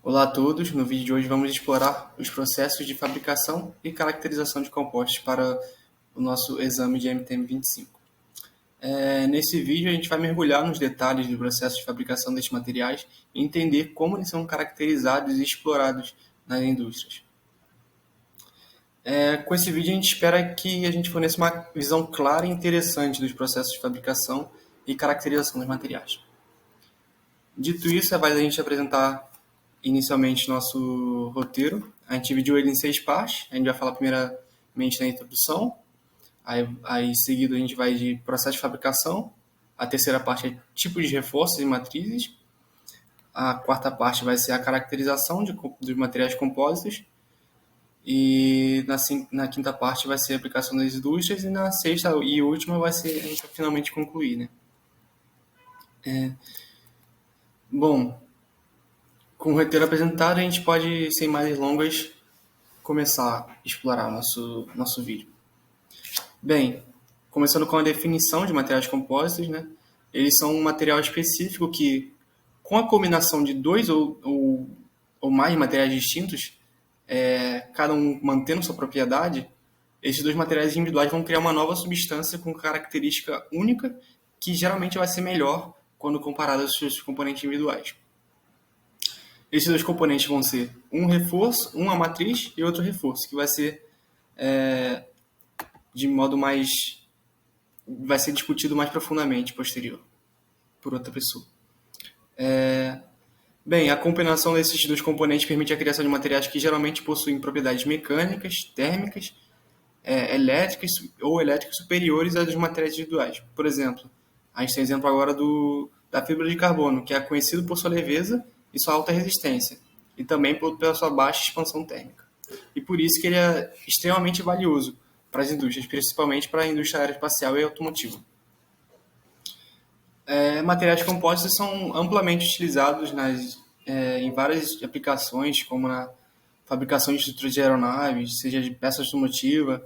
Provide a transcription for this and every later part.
Olá a todos, no vídeo de hoje vamos explorar os processos de fabricação e caracterização de compostos para o nosso exame de MTM25. Nesse vídeo a gente vai mergulhar nos detalhes do processo de fabricação destes materiais e entender como eles são caracterizados e explorados nas indústrias. Com esse vídeo a gente espera que a gente forneça uma visão clara e interessante dos processos de fabricação e caracterização dos materiais. Dito isso, é válido a gente apresentar inicialmente nosso roteiro. A gente dividiu ele em 6 partes. A gente vai falar primeiramente da introdução, aí em seguida a gente vai de processo de fabricação, a terceira parte é tipos de reforços e matrizes, a quarta parte vai ser a caracterização dos materiais compósitos, e na quinta parte vai ser a aplicação das indústrias, e na sexta e última vai ser a gente vai finalmente concluir, né? Bom, com o roteiro apresentado, a gente pode, sem mais delongas, começar a explorar nosso vídeo. Bem, começando com a definição de materiais compósitos, né? Eles são um material específico que, com a combinação de dois ou mais materiais distintos, cada um mantendo sua propriedade, esses dois materiais individuais vão criar uma nova substância com característica única, que geralmente vai ser melhor quando comparado aos seus componentes individuais. Esses dois componentes vão ser um reforço, uma matriz e outro reforço, que vai ser de modo mais vai ser discutido mais profundamente posterior por outra pessoa. Bem, a combinação desses dois componentes permite a criação de materiais que geralmente possuem propriedades mecânicas, térmicas, elétricas ou elétricas superiores às dos materiais individuais. Por exemplo, a gente tem exemplo agora da fibra de carbono, que é conhecido por sua leveza e sua alta resistência, e também pela sua baixa expansão térmica. E por isso que ele é extremamente valioso para as indústrias, principalmente para a indústria aeroespacial e automotiva. Materiais compósitos são amplamente utilizados em várias aplicações, como na fabricação de estruturas de aeronaves, seja de peças automotivas,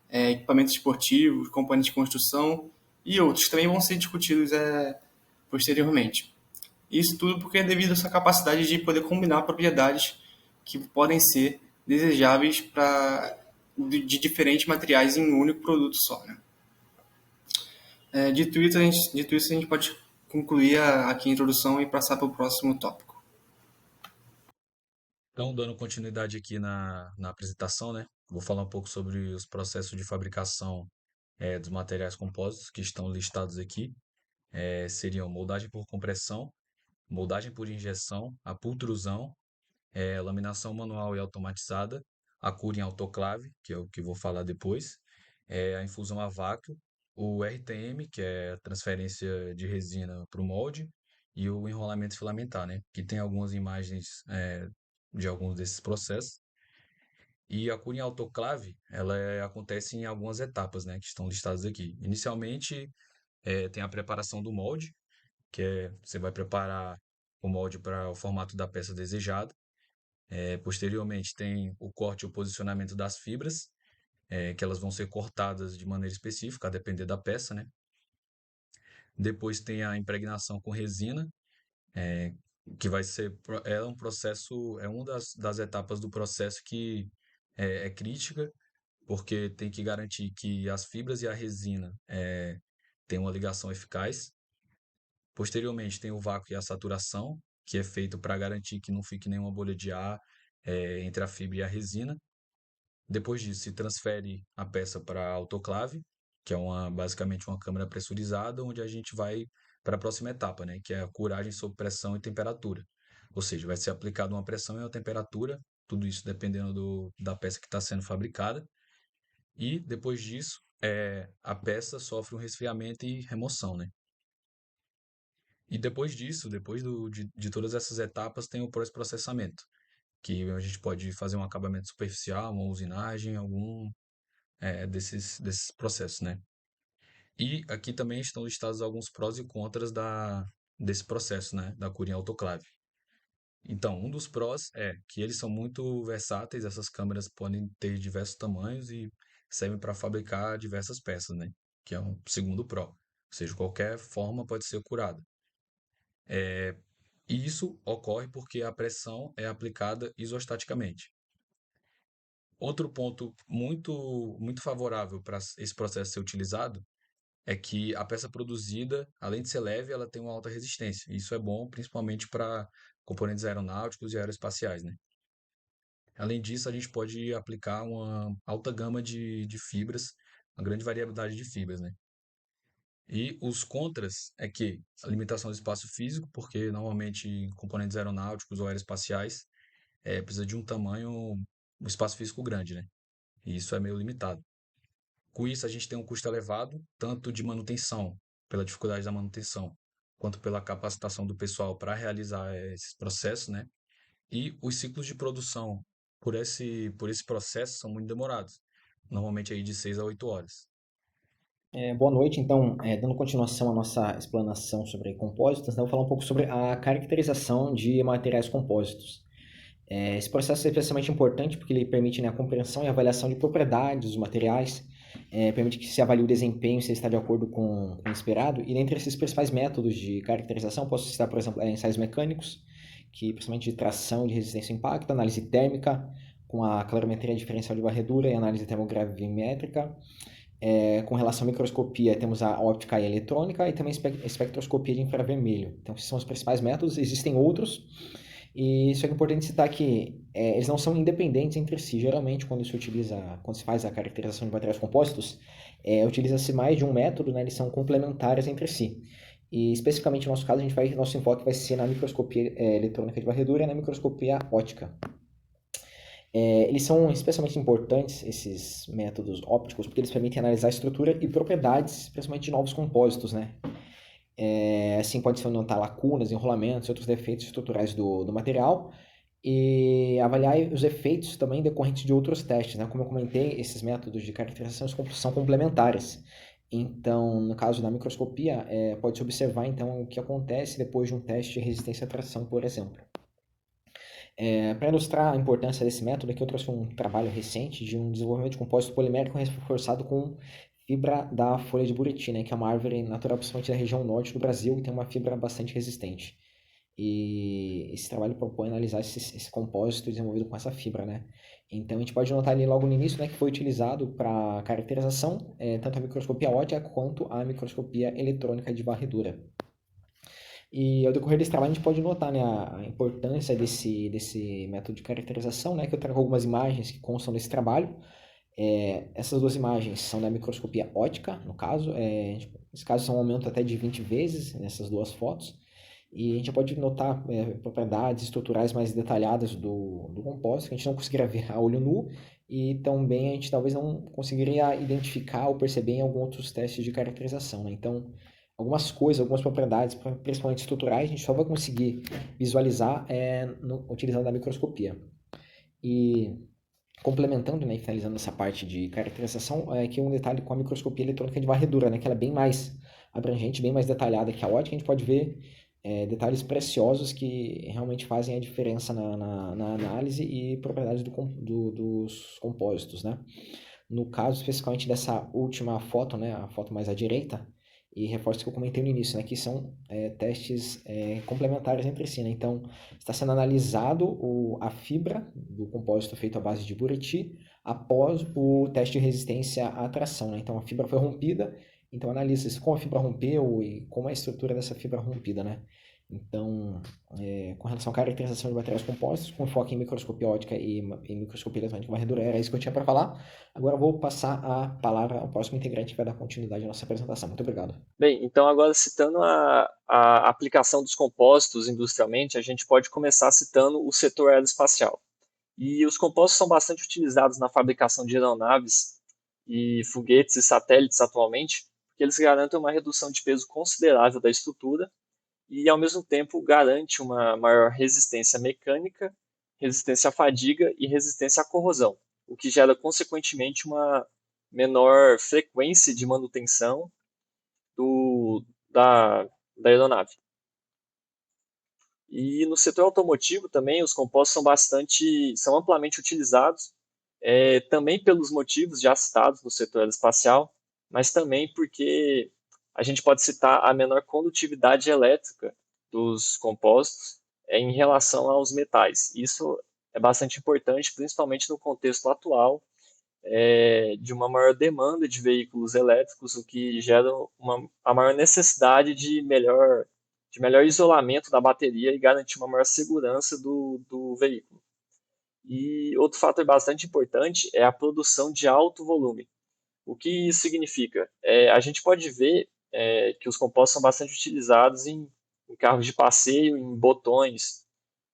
equipamentos esportivos, componentes de construção e outros que também vão ser discutidos posteriormente. Isso tudo porque é devido a essa capacidade de poder combinar propriedades que podem ser desejáveis de diferentes materiais em um único produto só. Né? Dito isso, a gente pode concluir aqui a introdução e passar para o próximo tópico. Então, dando continuidade aqui na apresentação, né? Vou falar um pouco sobre os processos de fabricação dos materiais compósitos que estão listados aqui. Seriam moldagem por compressão, moldagem por injeção, a pultrusão, laminação manual e automatizada, a cura em autoclave, que é o que vou falar depois, a infusão a vácuo, o RTM, que é a transferência de resina para o molde, e o enrolamento filamentar, né? Que tem algumas imagens de alguns desses processos. E a cura em autoclave, acontece em algumas etapas, né? Que estão listadas aqui. Inicialmente, tem a preparação do molde, que você vai preparar o molde para o formato da peça desejada. Posteriormente, tem o corte e o posicionamento das fibras, que elas vão ser cortadas de maneira específica, a depender da peça, né? Depois tem a impregnação com resina, que vai ser é um processo, é uma das etapas do processo que é crítica, porque tem que garantir que as fibras e a resina têm uma ligação eficaz. Posteriormente tem o vácuo e a saturação, que é feito para garantir que não fique nenhuma bolha de ar entre a fibra e a resina. Depois disso, se transfere a peça para a autoclave, que é basicamente uma câmara pressurizada, onde a gente vai para a próxima etapa, né, que é a curagem sob pressão e temperatura. Ou seja, vai ser aplicada uma pressão e uma temperatura, tudo isso dependendo da peça que está sendo fabricada. E depois disso, a peça sofre um resfriamento e remoção, né? E depois disso, de todas essas etapas, tem o pós-processamento, que a gente pode fazer um acabamento superficial, uma usinagem, algum desses processos, né? E aqui também estão listados alguns prós e contras desse processo, né? Da cura em autoclave. Então, um dos prós é que eles são muito versáteis, essas câmeras podem ter diversos tamanhos e servem para fabricar diversas peças, né? Que é um segundo pró. Ou seja, qualquer forma pode ser curada. E isso ocorre porque a pressão é aplicada isostaticamente. Outro ponto muito favorável para esse processo ser utilizado é que a peça produzida, além de ser leve, ela tem uma alta resistência. Isso é bom principalmente para componentes aeronáuticos e aeroespaciais, né? Além disso, a gente pode aplicar uma alta gama de fibras, uma grande variedade de fibras, né? E os contras é que a limitação do espaço físico, porque normalmente em componentes aeronáuticos ou aeroespaciais precisa de um tamanho, um espaço físico grande, né? E isso é meio limitado. Com isso, a gente tem um custo elevado, tanto de manutenção, pela dificuldade da manutenção, quanto pela capacitação do pessoal para realizar esses processos, né? E os ciclos de produção por esse processo são muito demorados, normalmente aí de 6 a 8 horas. Boa noite, então, dando continuação à nossa explanação sobre compósitos, né, eu vou falar um pouco sobre a caracterização de materiais compósitos. Esse processo é especialmente importante porque ele permite, né, a compreensão e avaliação de propriedades dos materiais, permite que se avalie o desempenho, se ele está de acordo com o esperado, e dentre esses principais métodos de caracterização, posso citar, por exemplo, ensaios mecânicos, que principalmente de tração e de resistência ao impacto, análise térmica, com a calorimetria diferencial de varredura e análise termogravimétrica. Com relação à microscopia, temos a óptica e a eletrônica e também a espectroscopia de infravermelho. Então, esses são os principais métodos, existem outros, e isso é importante citar que eles não são independentes entre si. Geralmente, quando se faz a caracterização de materiais compósitos, utiliza-se mais de um método, né? Eles são complementares entre si. E especificamente no nosso caso, nosso enfoque vai ser na microscopia eletrônica de varredura e na microscopia óptica. Eles são especialmente importantes, esses métodos ópticos, porque eles permitem analisar a estrutura e propriedades, principalmente de novos compósitos, né? Assim pode-se notar lacunas, enrolamentos e outros defeitos estruturais do material e avaliar os efeitos também decorrentes de outros testes, né? Como eu comentei, esses métodos de caracterização são complementares. Então, no caso da microscopia, pode-se observar então o que acontece depois de um teste de resistência à tração, por exemplo. Para ilustrar a importância desse método, aqui eu trouxe um trabalho recente de um desenvolvimento de compósito polimérico reforçado com fibra da folha de buriti, né, que é uma árvore natural principalmente da região norte do Brasil e tem uma fibra bastante resistente. E esse trabalho propõe analisar esse compósito desenvolvido com essa fibra, né? Então a gente pode notar ali logo no início, né, que foi utilizado para caracterização tanto a microscopia óptica quanto a microscopia eletrônica de varredura. E ao decorrer desse trabalho a gente pode notar, né, a importância desse método de caracterização, né, que eu trago algumas imagens que constam desse trabalho. Essas duas imagens são da microscopia óptica, no caso. Nesse caso são um aumento até de 20 vezes nessas duas fotos. E a gente pode notar propriedades estruturais mais detalhadas do compósito, que a gente não conseguiria ver a olho nu, e também a gente talvez não conseguiria identificar ou perceber em alguns outros testes de caracterização, né? Então, algumas coisas, algumas propriedades, principalmente estruturais, a gente só vai conseguir visualizar utilizando a microscopia. E complementando, né, e finalizando essa parte de caracterização, aqui um detalhe com a microscopia eletrônica de varredura, né, que ela é bem mais abrangente, bem mais detalhada que a ótica, a gente pode ver detalhes preciosos que realmente fazem a diferença na análise e propriedades dos compósitos, né? No caso especificamente dessa última foto, né, a foto mais à direita, e reforço o que eu comentei no início, né, que são testes complementares entre si, né? Então, está sendo analisado a fibra do compósito feito à base de buriti após o teste de resistência à tração, né? Então, a fibra foi rompida, então analisa-se como a fibra rompeu e como é a estrutura dessa fibra rompida, né? Então, com relação à caracterização de materiais compostos, com foco em microscopia óptica e microscopia eletrônica de varredura, era isso que eu tinha para falar. Agora eu vou passar a palavra ao próximo integrante que vai dar continuidade à nossa apresentação. Muito obrigado. Bem, então agora citando a aplicação dos compósitos industrialmente, a gente pode começar citando o setor aeroespacial. E os compósitos são bastante utilizados na fabricação de aeronaves e foguetes e satélites atualmente, porque eles garantem uma redução de peso considerável da estrutura e, ao mesmo tempo, garante uma maior resistência mecânica, resistência à fadiga e resistência à corrosão, o que gera, consequentemente, uma menor frequência de manutenção do, da, da aeronave. E no setor automotivo também os compostos são amplamente utilizados, também pelos motivos já citados no setor aeroespacial, mas também porque a gente pode citar a menor condutividade elétrica dos compostos em relação aos metais. Isso é bastante importante, principalmente no contexto atual, de uma maior demanda de veículos elétricos, o que gera a maior necessidade de melhor isolamento da bateria e garantir uma maior segurança do veículo. E outro fator bastante importante é a produção de alto volume. O que isso significa? A gente pode ver que os compostos são bastante utilizados em carros de passeio, em botões,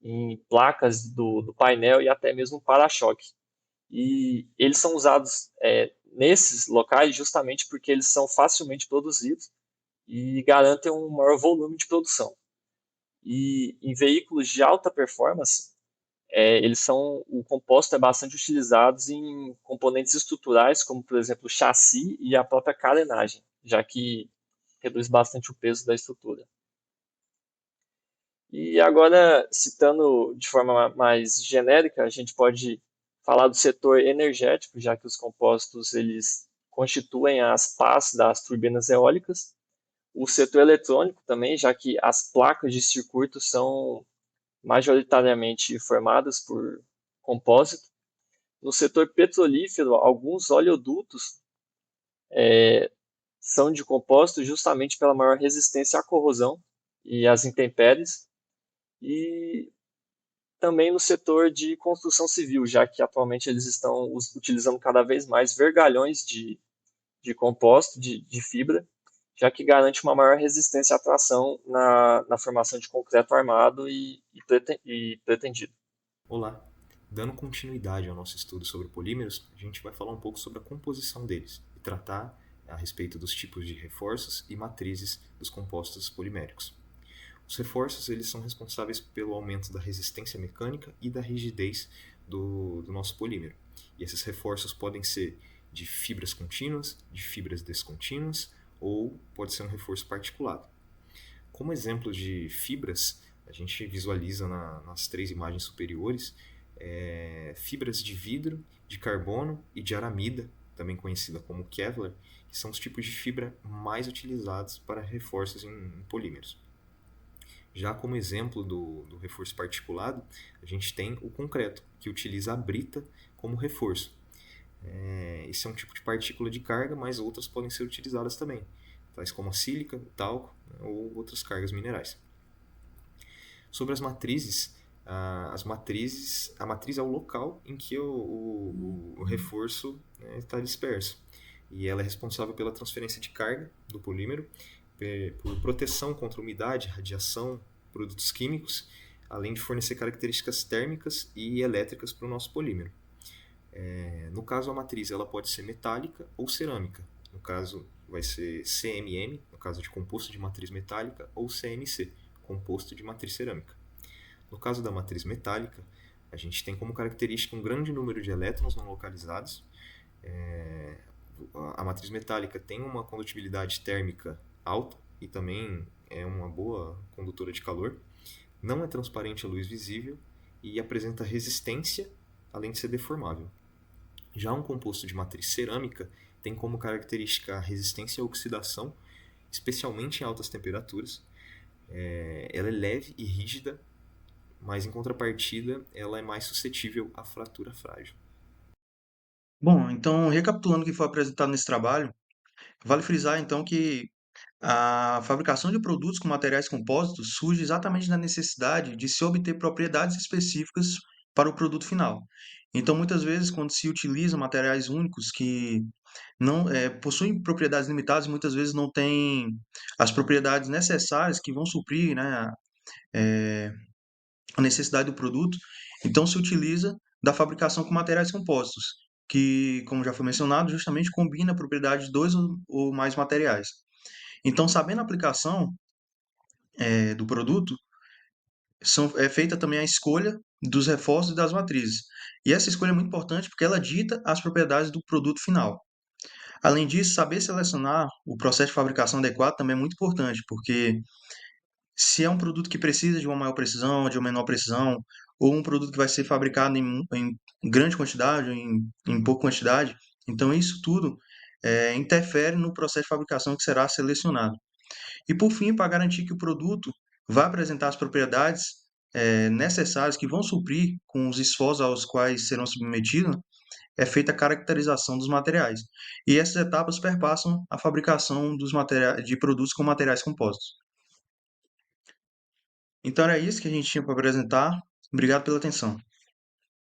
em placas do painel e até mesmo para-choque. E eles são usados nesses locais justamente porque eles são facilmente produzidos e garantem um maior volume de produção. E em veículos de alta performance, o composto é bastante utilizado em componentes estruturais, como por exemplo o chassi e a própria carenagem, já que reduz bastante o peso da estrutura. E agora, citando de forma mais genérica, a gente pode falar do setor energético, já que os compostos eles constituem as pás das turbinas eólicas. O setor eletrônico também, já que as placas de circuito são majoritariamente formadas por compósito. No setor petrolífero, alguns oleodutos são de compósito justamente pela maior resistência à corrosão e às intempéries. E também no setor de construção civil, já que atualmente eles estão utilizando cada vez mais vergalhões de composto, de fibra, já que garante uma maior resistência à tração na formação de concreto armado e pretendido. Olá! Dando continuidade ao nosso estudo sobre polímeros, a gente vai falar um pouco sobre a composição deles e tratar a respeito dos tipos de reforços e matrizes dos compostos poliméricos. Os reforços eles são responsáveis pelo aumento da resistência mecânica e da rigidez do nosso polímero. E esses reforços podem ser de fibras contínuas, de fibras descontínuas ou pode ser um reforço particulado. Como exemplo de fibras, a gente visualiza nas 3 imagens superiores fibras de vidro, de carbono e de aramida, também conhecida como Kevlar, que são os tipos de fibra mais utilizados para reforços em polímeros. Já como exemplo do reforço particulado, a gente tem o concreto, que utiliza a brita como reforço. Esse é um tipo de partícula de carga, mas outras podem ser utilizadas também, tais como a sílica, o talco, ou outras cargas minerais. Sobre as matrizes, a matriz é o local em que o reforço está disperso. E ela é responsável pela transferência de carga do polímero, por proteção contra umidade, radiação, produtos químicos, além de fornecer características térmicas e elétricas para o nosso polímero. No caso, a matriz ela pode ser metálica ou cerâmica. No caso, vai ser CMM, no caso de composto de matriz metálica, ou CMC, composto de matriz cerâmica. No caso da matriz metálica, a gente tem como característica um grande número de elétrons não localizados. A matriz metálica tem uma condutibilidade térmica alta e também é uma boa condutora de calor. Não é transparente à luz visível e apresenta resistência, além de ser deformável. Já um composto de matriz cerâmica tem como característica a resistência à oxidação, especialmente em altas temperaturas. Ela é leve e rígida, mas em contrapartida ela é mais suscetível à fratura frágil. Bom, então, recapitulando o que foi apresentado nesse trabalho, vale frisar então que a fabricação de produtos com materiais compósitos surge exatamente da necessidade de se obter propriedades específicas para o produto final. Então, muitas vezes, quando se utiliza materiais únicos que não possuem propriedades limitadas, muitas vezes não têm as propriedades necessárias que vão suprir, né, a necessidade do produto, então se utiliza da fabricação com materiais compostos, que, como já foi mencionado, justamente combina a propriedade de dois ou mais materiais. Então, sabendo a aplicação do produto, é feita também a escolha dos reforços e das matrizes. E essa escolha é muito importante porque ela dita as propriedades do produto final. Além disso, saber selecionar o processo de fabricação adequado também é muito importante, porque se é um produto que precisa de uma maior precisão, de uma menor precisão, ou um produto que vai ser fabricado em grande quantidade, em pouca quantidade, então isso tudo interfere no processo de fabricação que será selecionado. E por fim, para garantir que o produto vai apresentar as propriedades necessários que vão suprir com os esforços aos quais serão submetidos, é feita a caracterização dos materiais. E essas etapas perpassam a fabricação dos materiais, de produtos com materiais compostos. Então era isso que a gente tinha para apresentar. Obrigado pela atenção.